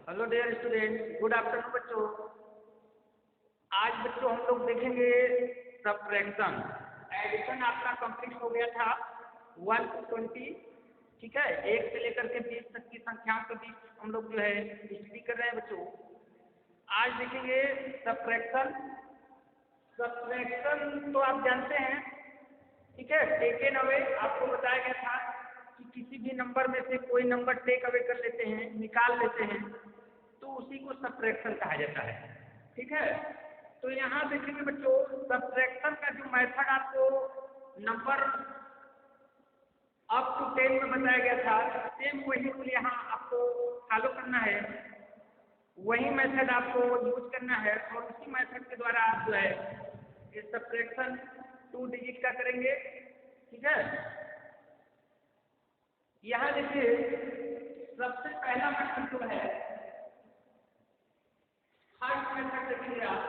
Hello dear student, good afternoon बच्चों। आज बच्चों हम लोग देखेंगे सबट्रैक्शन। एडिशन आपका कंप्लीट हो गया था 1 to 20, ठीक है। 1 से लेकर के 20 तक की संख्याओं के बीच हम लोग जो है स्टडी कर रहे हैं बच्चों। आज देखेंगे सबट्रैक्शन। सबट्रैक्शन तो आप जानते हैं, ठीक है। टेकन अवे आपको बताया गया था कि किसी भी नंबर में से कोई नंबर टेक अवे कर लेते हैं, निकाल लेते हैं, तो उसी को सबट्रैक्शन कहा जाता है, ठीक है। तो यहाँ देखेंगे बच्चों, सबट्रैक्शन का जो मेथड आपको नंबर अप टू 10 में बताया गया था, सेम वही रूल यहाँ आपको फॉलो करना है, वही मेथड आपको यूज करना है और उसी मेथड के द्वारा आप जो है ये सबट्रैक्शन 2 डिजिट का करेंगे, ठीक है। यहाँ देखिए सबसे पहला मेथड जो है, फर्स्ट मेथड देखेंगे आप,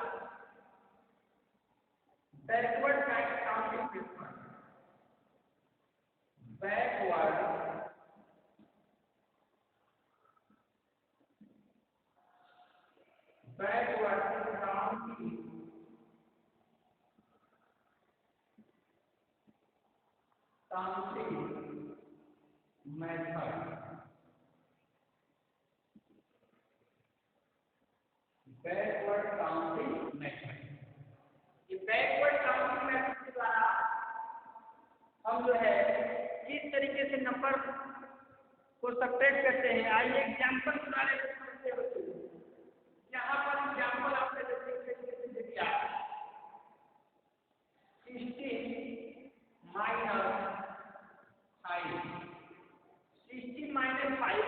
backward counting method. Backward counting method. Backward counting method, ये बैकवर्ड काउंटिंग मेथड के द्वारा हम जो है किस तरीके से नंबर को सबट्रैक्ट करते हैं। आइए एग्जाम्पल के बारे में समझते हैं। यहाँ पर एग्जाम्पल आपने दे दिया 16 माइनस 5, 16 माइनस 5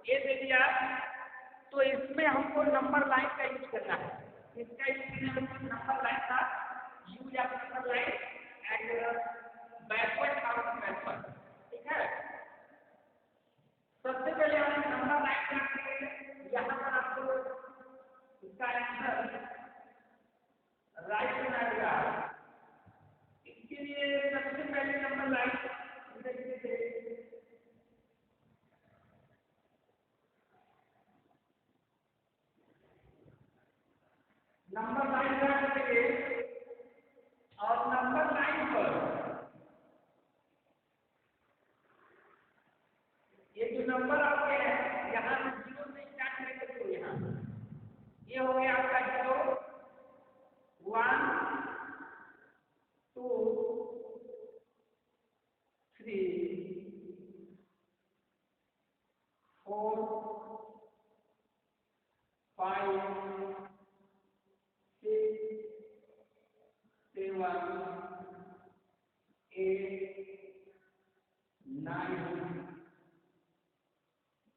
ये दे दिया। तो इसमें हमको नंबर लाइन का यूज करना है। इसका नंबर लाइन का use of number line and backward counting method, ठीक है। सबसे पहले हम नंबर लाइन करेंगे। यहाँ पर आपको इसका आंसर राइट में आएगा। इसके लिए सबसे पहले नंबर लाइन नंबर लाइन करेंगे और नंबर लाइन पर ये जो नंबर आपके हैं यहाँ जीरो से स्टार्ट करेंगे। तो यहाँ ये हो गया आपका 0, 1, 2, 3, 4, 5, 6, 7, 8, 9,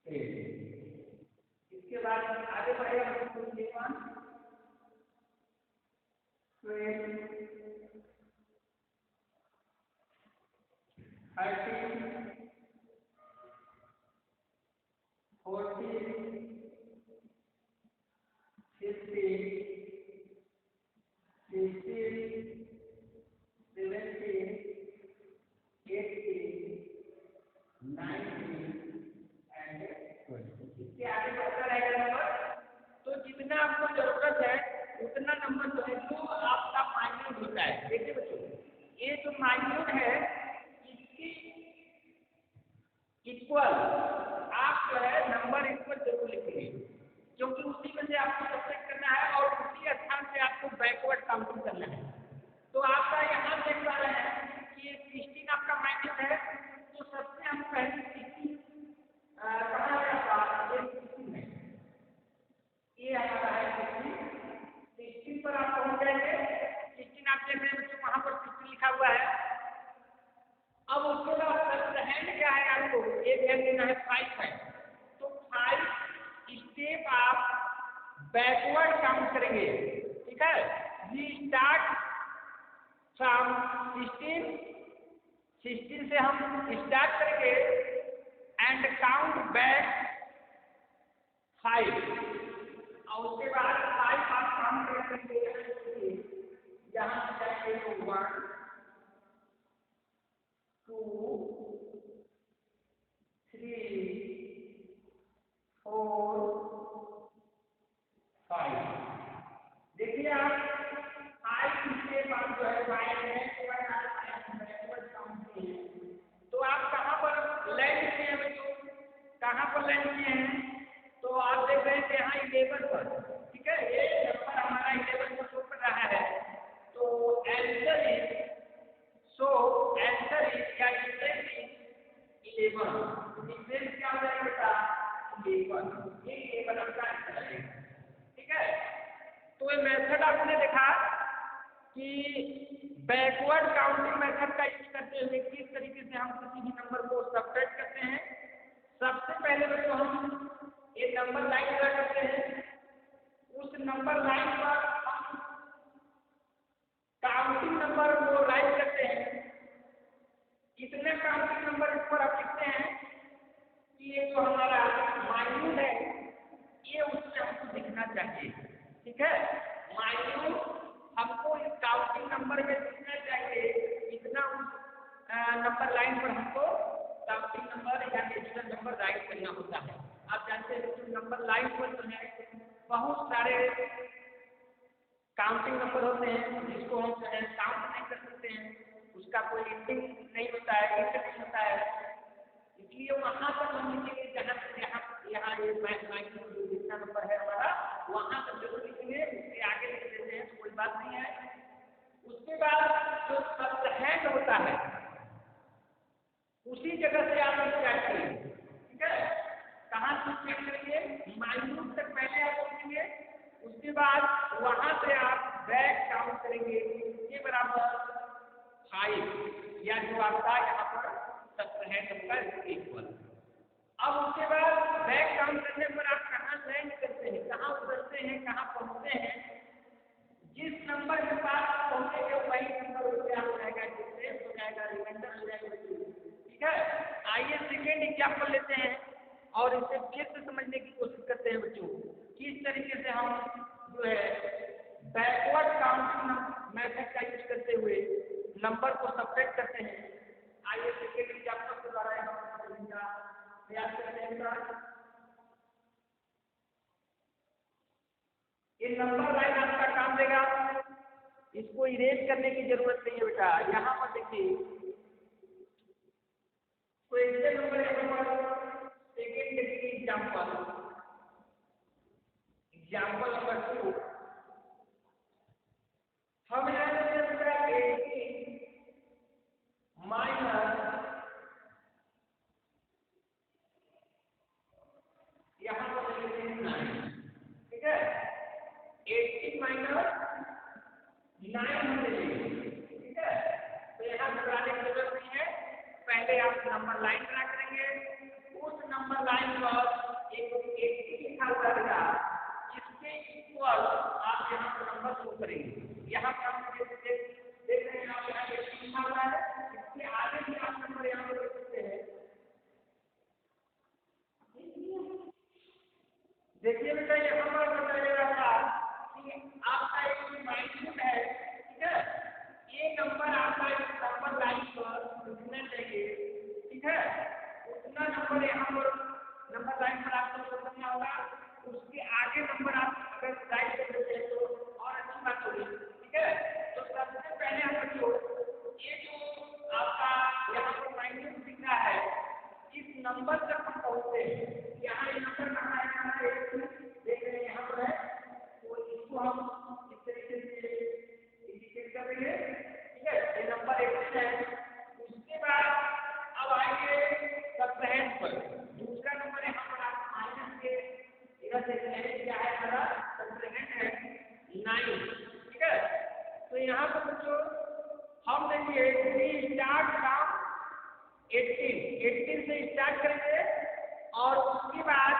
10। इसके बाद आगे बढ़ेगा 21, 12, 13, 14, 15, 16, 17, 18, 19 एंड 20। इसके आगे बढ़ता रहेगा नंबर। तो जितना आपको जरूरत है उतना नंबर जो है जो आपका माइन्यूट होता है। देखिए बच्चों, ये जो माइन्यूट है इसकी इक्वल आप जो है नंबर इक्वल जरूर लिखेंगे, क्योंकि उसी में से आपको सबट्रैक्ट करना है और उसी स्थान से आपको बैकवर्ड काउंटिंग करना है। तो आपका यहाँ देख पा रहे हैं कि 16 आपका माइन्यूट है, तो सबसे हम पहले 16 कहाँ है, ये 16 में, ये हमारा है 16 पर आप पहुँच जाएंगे। 16 आप देख रहे हैं बच्चों, वहाँ पर 16 लिखा हुआ है। अब उसके बाद हैंड क्या है, आपको एक हैंड देना है 5 है। तो 5 स्टेप आप बैकवर्ड काउंट करेंगे, ठीक है। वी स्टार्ट फ्रॉम 16 से हम स्टार्ट करेंगे एंड काउंट बैक 5 और उसके बाद 5 आप काउंट करेंगे। यहाँ से 1, 2, 3, 4, किए हैं तो आप देख रहे हैं कि यहाँ 11 पर, ठीक है, ये नंबर हमारा 11 पर शो कर रहा है। तो answer is, so answer is क्या, डिफरेंस इज 11। डिफरेंस क्या हो जाएगा बेटा, 11। ये 11 आपका आंसर है, ठीक है। तो ये मेथड आपने देखा कि बैकवर्ड काउंटिंग मेथड का यूज करते हुए किस तरीके से हम किसी भी नंबर को सबट्रैक्ट करते हैं। सबसे पहले तो हम एक नंबर लाइन ड्रा करते हैं, उस नंबर लाइन पर हम काउंटिंग नंबर को राइट करते हैं। इतने काउंटिंग नंबर इस पर हम लिखते हैं कि ये जो हमारा माइन्यूट है ये उससे हमको दिखना चाहिए, ठीक है। माइन्यूट हमको इस काउंटिंग नंबर में दिखना चाहिए, इतना उस नंबर लाइन पर हमको काउंटिंग नंबर या नेचुरल नंबर राइट करना होता है। आप जानते हैं कि नंबर लाइन पर जो है बहुत सारे काउंटिंग नंबर होते हैं जिसको हम जो है काउंट नहीं कर सकते हैं, उसका कोई एंडिंग नहीं होता है, एंड नहीं होता है। इसलिए वहाँ पर हम लिखेंगे जहाँ यहाँ ये माइक्रो जितना नंबर है हमारा वहाँ पर जरूर लिखेंगे, उसके आगे लिख देते हैं तो कोई बात नहीं है। उसके बाद जो सबट्रैक्ट होता है उसी जगह से आप स्टार्ट करेंगे, ठीक है। कहाँ से स्टार्ट करेंगे, माइन्यूट तक पहले आप पहुँचेंगे, उसके बाद वहाँ से आप बैक काउंट करेंगे ये बराबर 5 या जो आपका यहाँ पर सबट्रैक्ट होगा इसके इक्वल। अब उसके बाद बैक काउंट करने पर आप कहाँ लैंड करते हैं, कहाँ उतरते हैं, कहाँ पहुँचते हैं, जिस नंबर के पास आप पहुँचेंगे वही नंबर उससे आप जाएगा, डिफरेंस हो जाएगा, रिमाइंडर हो जाएगा, ठीक है। आइए सेकेंड एग्जाम्पल लेते हैं और इसे फिर से समझने की कोशिश करते हैं बच्चों, किस तरीके से हम जो है बैकवर्ड काउंटिंग मेथड का यूज करते हुए नंबर को सबट्रैक्ट करते हैं। आइए सेकेंड एग्जाम्पल के द्वारा प्रयास करते हैं। ये नंबर लाइन आपका काम देगा, इसको इरेज करने की जरूरत नहीं है बेटा। यहाँ पर देखिए तो ऐसे नंबर यहाँ पर सेकेंड देखिए एग्जाम्पल नंबर 2 हम यहाँ से 18 माइनस यहाँ पर लिखते हैं 9, ठीक है। 18 माइनस 9 हमने लिखे, ठीक है। तो यहाँ घबराने की जरूरत नहीं है, पहले आप नंबर लाइन ड्रा करेंगे, उस नंबर लाइन पर एक 80 लिखा हुआ रहेगा, इसके इक्वल आप यहाँ पर नंबर शो करेंगे। यहाँ पर हम देख रहे हैं आप यहाँ 80 लिखा हुआ है, इसके आगे भी आप नंबर यहाँ पर देख सकते हैं। देखिए बेटा यहाँ पर बताया था कि आपका एक माइन्यूट है, ठीक है। ये नंबर आपका इस नंबर लाइन पर लिखना चाहिए, ठीक है। उतना नंबर यहाँ पर नंबर लाइन पर आपको शो करना होगा, उसके आगे नंबर आप अगर राइट कर देते हैं तो और अच्छी बात होगी, ठीक है। तो सबसे पहले हम बच्चों ये जो आपका यहाँ पर माइन्यूट दिख रहा है इस नंबर तक हम पहुँचते हैं। यहाँ ये नंबर कहाँ है, हमारे देख रहे हैं यहाँ पर है, तो इसको हम इस तरीके से इंडिकेट कर देंगे, ठीक है। ये नंबर 18 है। उसके बाद अब आएंगे सबट्रैक्ट पर, दूसरा नंबर यहाँ पर आप माइनस के इधर देख रहे हैं क्या है, हमारा सबट्रैक्ट है 9, ठीक है। तो यहाँ पर बच्चों हम देखिए स्टार्ट फ्रॉम 18 से स्टार्ट करेंगे और उसके बाद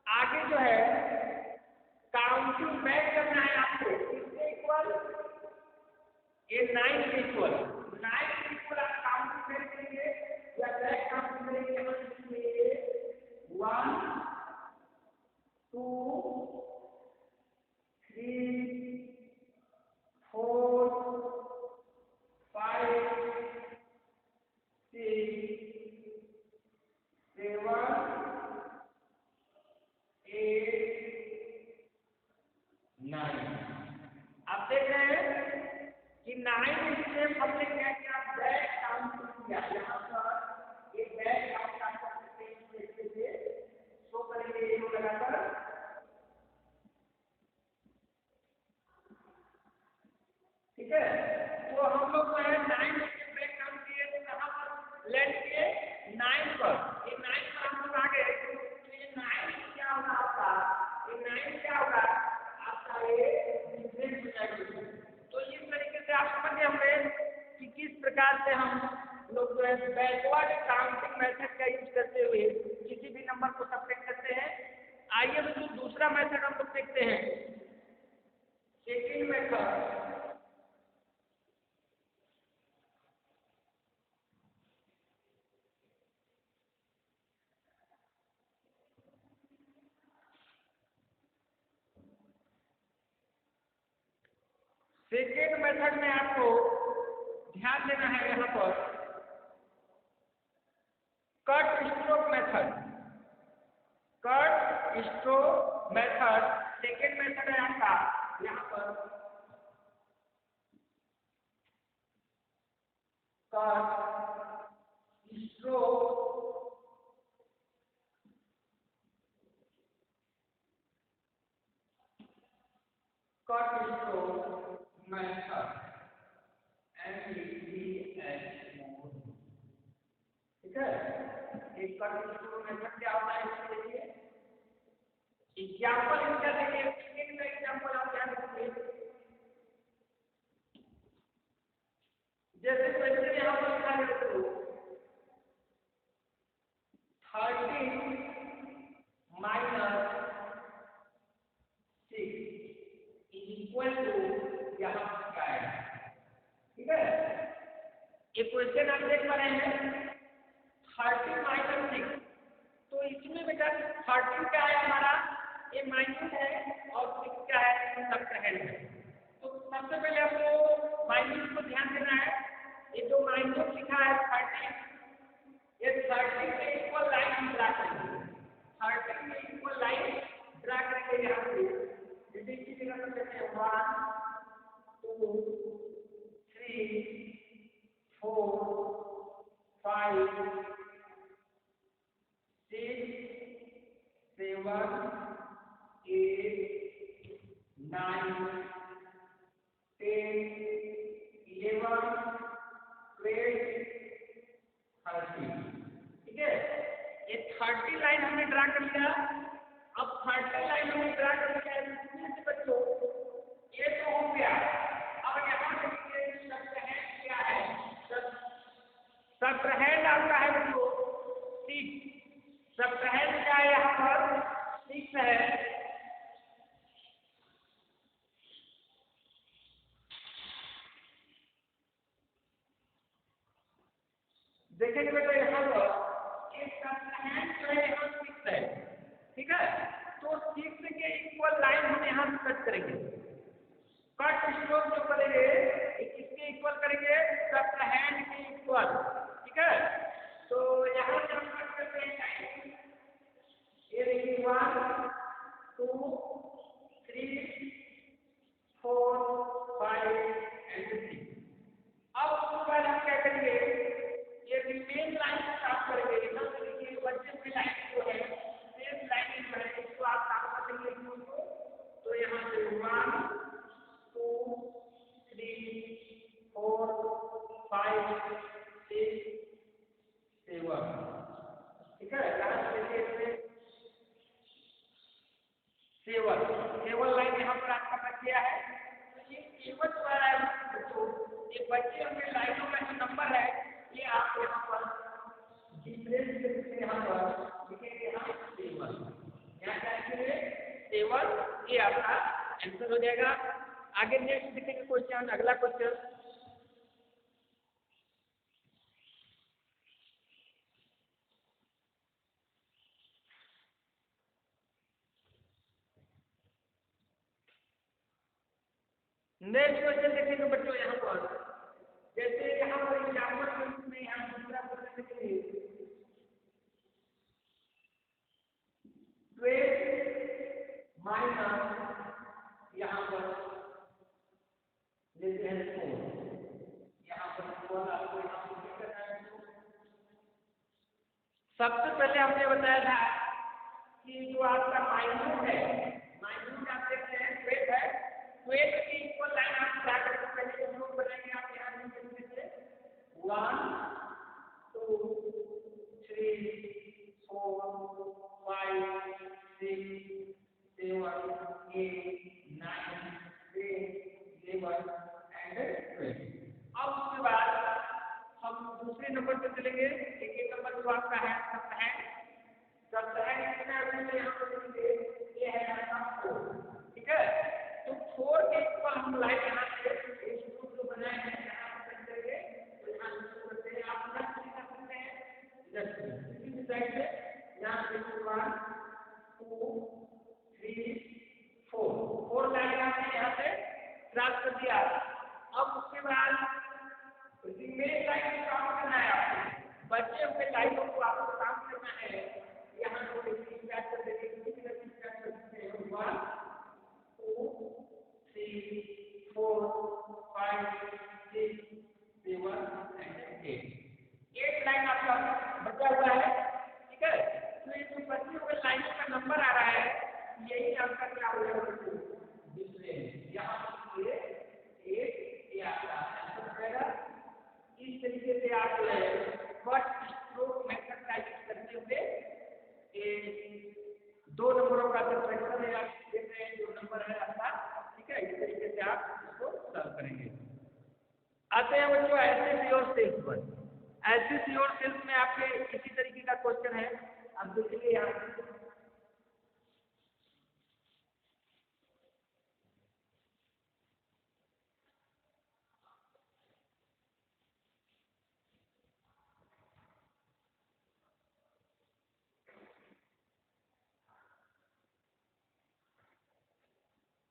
आगे जो है काउंटिंग बैक करना है आपको, इसके इक्वल ये 9 के इक्वल आप काउंटिंग बैक करेंगे या बैक काउंटिंग करेंगे। हम लिखेंगे 1 2 3 4 5 6 7 8 9। आप देख रहे हैं कि 9 स्टेप हमने क्या किया, बैक काउंट किया। यहाँ पर एक बैक काउंट आपको बैकवर्ड काउंटिंग मेथड का यूज करते हुए किसी भी नंबर को सब्ट्रैक्ट करते हैं। आइए बच्चों दूसरा मेथड हम लोग देखते हैं, सेकेंड मेथड। सेकेंड मेथड में आपको ध्यान देना है यहाँ पर cut stroke method. Cut stroke method second method है आपका यहाँ पर कट स्ट्रोक मेथड ठीक है। एक कट स्ट्रोक मेथड क्या होता है इसको देखिए, एग्जाम्पल इसका देखिए, सेकेंड का एग्जाम्पल आप ध्यान रखिए। जैसे क्वेश्चन यहाँ पर लिखा है तो 13 माइनस 6 इक्वल टू यहाँ क्या है, ठीक है। ये क्वेश्चन आप देख पा रहे हैं 13 माइनस 6, तो इसमें बेटा 13 क्या है हमारा, ये माइनस है और 6 क्या है, सब्ट्रैक्ट है। तो सबसे पहले हमको माइनस को ध्यान देना है। ये जो माइनस लिखा है 13, ये 13 के इक्वल लाइन ड्रा करेंगे, 13 के इक्वल लाइन ड्रा करेंगे यहाँ पे। जैसे इसी जगह पर कहते हैं 1 2 3 4 5 6 7 8 9 10 11 12 13, ठीक है। ये 30 लाइन हमने ड्रा कर लिया। अब 30 लाइन हमने ड्रा कर लिया है, इसमें से बच्चों ये तो हो गया। अब यहाँ देखिए सब्ट्रैक्ट क्या है, सब्ट्रैक्ट आपका है बच्चों 6, सब्ट्रैक्ट क्या है यहाँ पर 6 है। देखेंगे बेटा यहाँ पर एक सब्ट्रैक्ट जो है यहाँ 6 है, ठीक है। तो 6 के इक्वल लाइन हम यहाँ कट करेंगे। कट स्ट्रोक जो करेंगे किसके इक्वल करेंगे, सब्ट्रैक्ट के इक्वल, ठीक है। तो यहाँ से हम कट करते हैं लाइन, ये देखिए 1 2 3 4 5 एंड 6। अब उसके बाद हम क्या करेंगे, ये रिमेन लाइन को साफ करेंगे। यहाँ से देखिए बच्चे की लाइन जो है सेम लाइन जो है इसको आप साफ कर देंगे इसको। तो यहाँ से 1 2 3 4 5 6 7, ठीक है। यहाँ से देखिए 7 लाइन यहाँ पर आपका बच गया है। तो ये केवल जो है बच्चों, ये बच्चे हमें लाइनों का जो नंबर है ये आप यहाँ पर डिफरेंस यहाँ पर लिखेंगे हम 7, यहाँ क्या लिखेंगे 7, ये आपका आंसर हो जाएगा। आगे नेक्स्ट देखेंगे क्वेश्चन, अगला क्वेश्चन। नेक्स्ट क्वेश्चन देखेंगे बच्चों यहाँ पर, जैसे यहाँ पर एग्जाम्पल में यहाँ दूसरा क्वेश्चन देखेंगे 12 माइनस यहाँ पर लेते हैं 4, यहाँ पर 4 आपको यहाँ पर करना है। सबसे पहले हमने बताया था कि जो आपका माइनस है, माइनस आप देखते हैं 12 है, 12 की इक्वल लाइन आप क्या करते हैं, पहले जो ग्रुप बनाएंगे आप यहाँ से 1 2 3 4 5 6 7 8 9 10 11 एंड 12। अब उसके बाद हम दूसरे नंबर पे चले है सब है कितना है यहाँ पर लिखेंगे, ये है आपका 4, ठीक है। तो 4 के इक्वल हम लाइन यहाँ से एक स्ट्रोक जो बनाए हैं यहाँ पर करेंगे, तो यहाँ से करते हैं आप ना क्या करते हैं, जस्ट इसी साइड से यहाँ से 1 2 3 4 लाइन आपने यहाँ से क्रॉस कर दिया। अब उसके बाद रिमेन लाइन को काम करना है आपको, बचे हुए लाइनों को आपको काम करना है। यहाँ से स्टार्ट कर देंगे, किसी तरह से स्टार्ट कर सकते हैं 1 2 3 4 5 6 7 8 लाइन आपका बचा हुआ है, ठीक है। तो ये जो बचे हुए लाइनों का नंबर आ रहा है, यही आपका क्या हो जाएगा, डिस्टेंस। यहाँ से 8 ये आपका आंसर रहेगा। इस तरीके से आप फर्स्ट स्ट्रोक मेथड का यूज करते हुए दो नंबरों का जो फ्रैक्शन है आप देख रहे हैं, जो नंबर है आपका, ठीक है। इस तरीके से आप इसको सॉल्व करेंगे। आते हैं बच्चों एसएससी और सेल्स पर। एसएससी और सेल्स में आपके इसी तरीके का क्वेश्चन है, आप देखिए यहाँ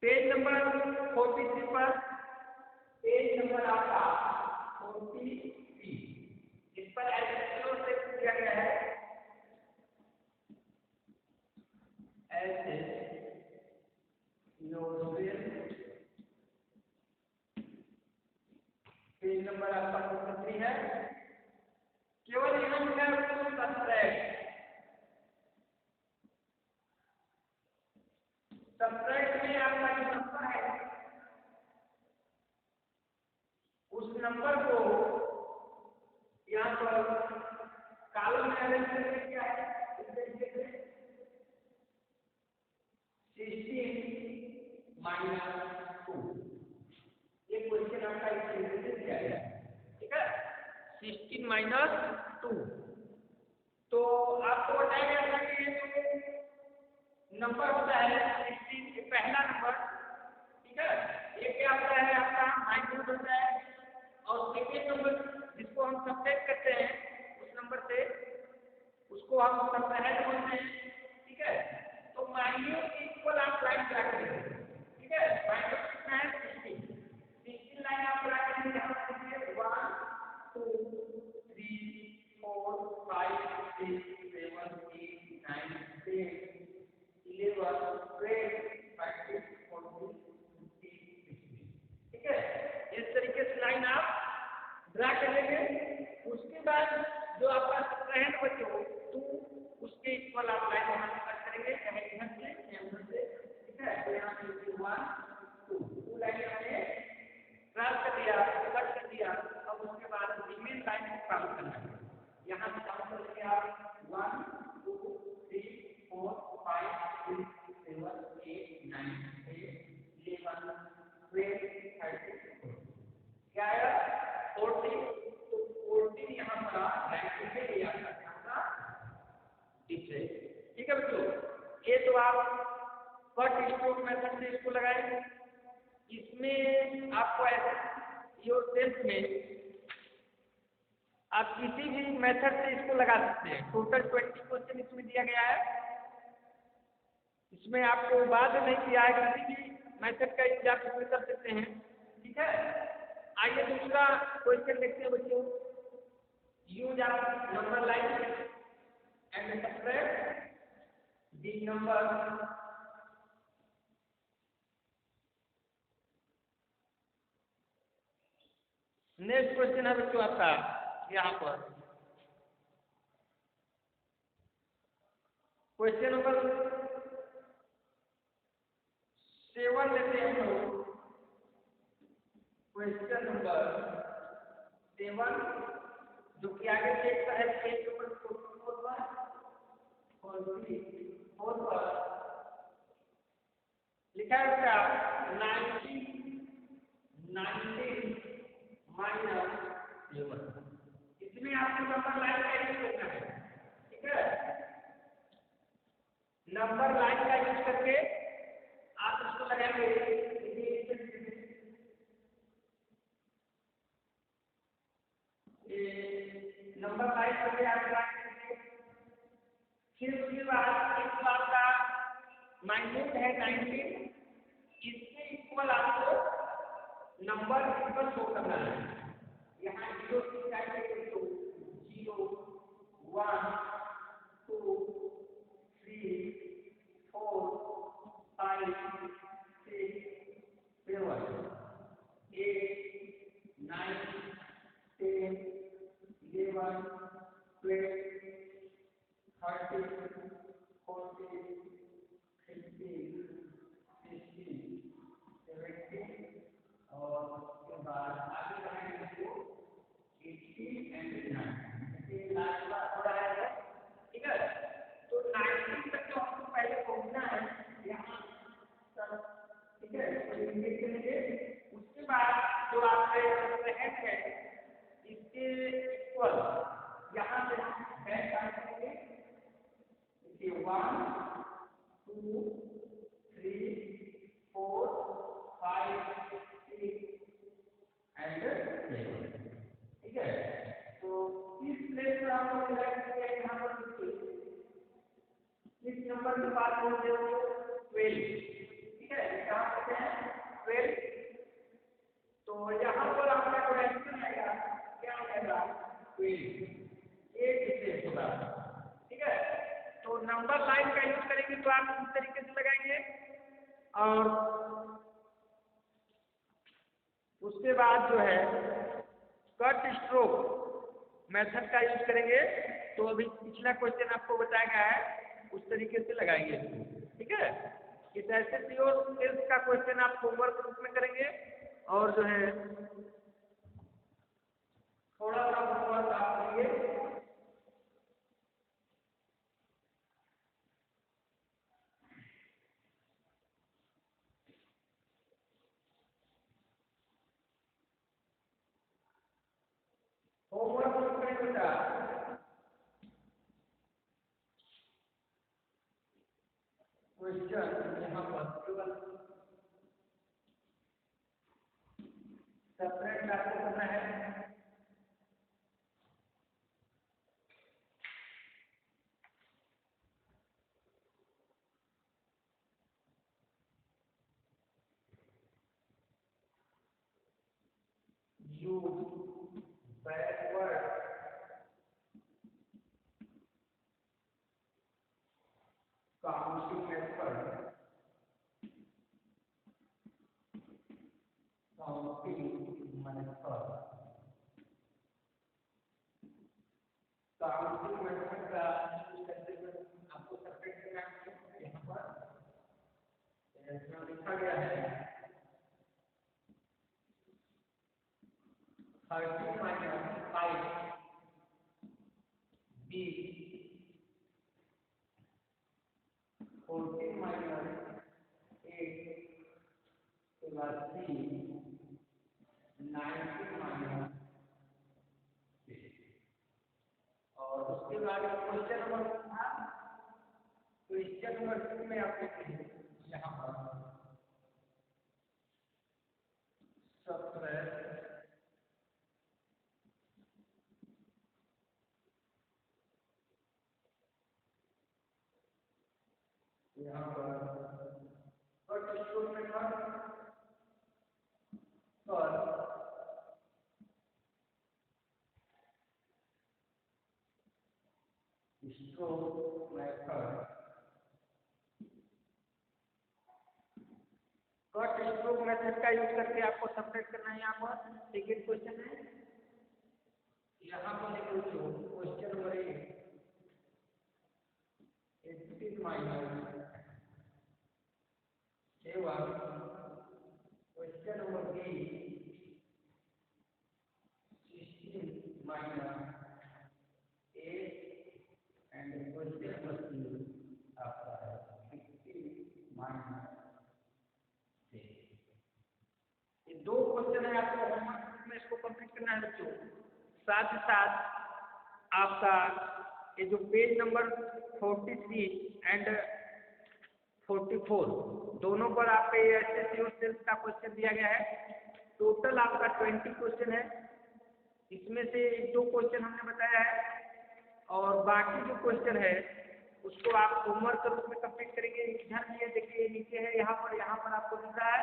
पेज नंबर 43 पर, पेज नंबर आपका 43, इस पर एसएससी और सेल्स दिया गया है। पेज नंबर आपका 43 है। केवल यहाँ लिखा है सब्ट्रैक्ट में आपका जो नंबर है उस नंबर को यहाँ पर कॉलम में अरेंज करके क्या है, इस तरीके से 16 - 2, ये क्वेश्चन आपका इस तरीके से दिया गया है, ठीक है। 16 - 2, तो आपको बताया गया था कि ये जो नंबर होता है 16, ये पहला नंबर, ठीक है। ये क्या होता है आपका माइन्यूट होता है, और सेकेंड नंबर जिसको हम सब्ट्रैक्ट करते हैं उस नंबर से, उसको हम सबट्रैक्ट बोलते हैं, ठीक है। तो माइन्यूट के इक्वल आप लाइन ड्रा करेंगे, ठीक है। माइन्यूट कितना है 16 लाइन आप ड्रा करेंगे। यहाँ पर 1 2 3 4 5 6 7 8 9 10 11 12 13 14 15 16, ठीक है। इस तरीके से लाइन आप ड्रा कर लेंगे। उसके बाद जो आपका सब्ट्रैक्ट बचे हो तो उसके इक्वल आप लाइन वहां से कट करेंगे, चाहे इधर से या उधर से, ठीक है। तो यहाँ से 1 2 लाइन आपने क्रॉस कर दिया, कट कर दिया। अब उसके बाद रिमेन लाइन को काउंट करना है। यहाँ से काउंट करेंगे आप 1 2 3 4 5 6 7 8 9 10 11 12 13 क्या आया 14। तो 14 यहाँ पर लाइन पे ये आपका डिफरेंस, ठीक है बच्चों। ये तो आप फर्स्ट स्ट्रोक मेथड से इसको लगाएंगे। इसमें आपको ऐसे योर सेल्फ में आप किसी भी मेथड से इसको लगा सकते हैं। टोटल 20 क्वेश्चन इसमें दिया गया है। इसमें आपको बाद नहीं किया है, किसी भी मेथड का यूज आप इसमें कर सकते हैं, ठीक है। आइए दूसरा क्वेश्चन देखते हैं बच्चों। यूज आप number line and subtract the number next question है बच्चों आपका यहाँ पर क्वेश्चन नंबर 7 लेते हैं हम लोग। क्वेश्चन नंबर 7 जो कि आगे पेज पर है, पेज नंबर 44 पर लिखा है क्या 19 - 7। इसमें आपको नंबर लाइन का यूज करना है, नंबर लाइन का यूज करके आप इसको लगाएंगे। ये नंबर लाइन करके आप लगाएंगे। फिर उसके बाद एक तो आपका माइन्यूट है 19, इसके इक्वल आपको नंबर इक्वल शो करना है। यहाँ 0 से जाएंगे तो 0 1 2 3 4 5 6 7 8 9 10 11 12 13 14 15 16 17 और उसके बाद आगे बढ़ाएंगे इसको 18 एंड 19 लास्ट बार थोड़ा है, ठीक है। तो 19 तक तो हमको पहले पहुंचना है यहाँ तक, ठीक है। तो इंडिकेट करेंगे। उसके बाद जो आपके सेकंड है इसके इक्वल यहाँ से हम बैक आ करेंगे। देखिए 1 2 3 4 5 6 एंड 7, ठीक है। तो इस प्लेस पर आप लोग लगाएंगे यहाँ पर इस नंबर के पास पहुंचे हो 12, ठीक है। कहाँ कहते हैं 12। तो यहाँ पर आपका जो आंसर आएगा क्या आएगा 12, एक प्लेस होगा, ठीक है। तो नंबर लाइन का यूज करेंगे तो आप इस तरीके से लगाएंगे और उसके बाद जो है कट स्ट्रोक मेथड का यूज करेंगे। तो अभी पिछला क्वेश्चन आपको बताया गया है उस तरीके से लगाएंगे, ठीक है। इस एसएससी और सेल्स का क्वेश्चन आप होमवर्क रूप में करेंगे और जो है थोड़ा सा होमवर्क आप करेंगे। होमवर्क रूप में बेटा क्वेश्चन यहाँ पर केवल सेपरेट आपको करना है। Use backward counting method, counting method का यूज करते हुए आपको सेपरेट करना है। यहाँ पर लिखा गया है 30 minus 5 B 14 minus 8 plus 3 19 minus 6। और उसके बाद क्वेश्चन नंबर था, क्वेश्चन नंबर 2 में आप देखेंगे यहाँ पर 17 यहाँ पर कट स्ट्रोक मेथड पर stroke method, cut stroke method का यूज करके आपको सेपरेट करना है। यहाँ पर सेकेंड क्वेश्चन है, यहाँ पर देखो question number 18 minus 7, question number B 16 minus 8 and question number C आपका है 16 माइनस 6। ये दो क्वेश्चन है, आपको होमवर्क में इसको कंप्लीट करना है बच्चों। साथ ही साथ आपका ये जो पेज नंबर 43 एंड 44 दोनों पर आपके एसएससी और सेल्फ का क्वेश्चन दिया गया है। टोटल आपका 20 क्वेश्चन है। इसमें से 2 क्वेश्चन हमने बताया है और बाकी जो क्वेश्चन है उसको आप होमवर्क के रूप में कंप्लीट करेंगे। इधर भी देखिए नीचे है, यहाँ पर आपको दिख रहा है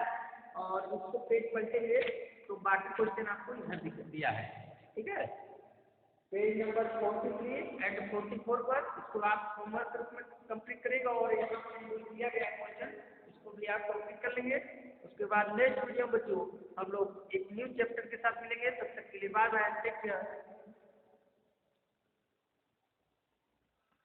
और उसको पेज पलटेंगे तो बाकी क्वेश्चन आपको इधर दिया है। ठीक है, पेज नंबर 43 एंड 44 पर इसको आप होमवर्क के रूप में कंप्लीट करेगा और यहाँ पर जो दिया गया क्वेश्चन उसको भी आप कंप्लीट कर लेंगे। उसके बाद नेक्स्ट वीडियो बच्चों हम लोग एक न्यू चैप्टर के साथ मिलेंगे। तब तक के लिए बाय बाय, टेक केयर।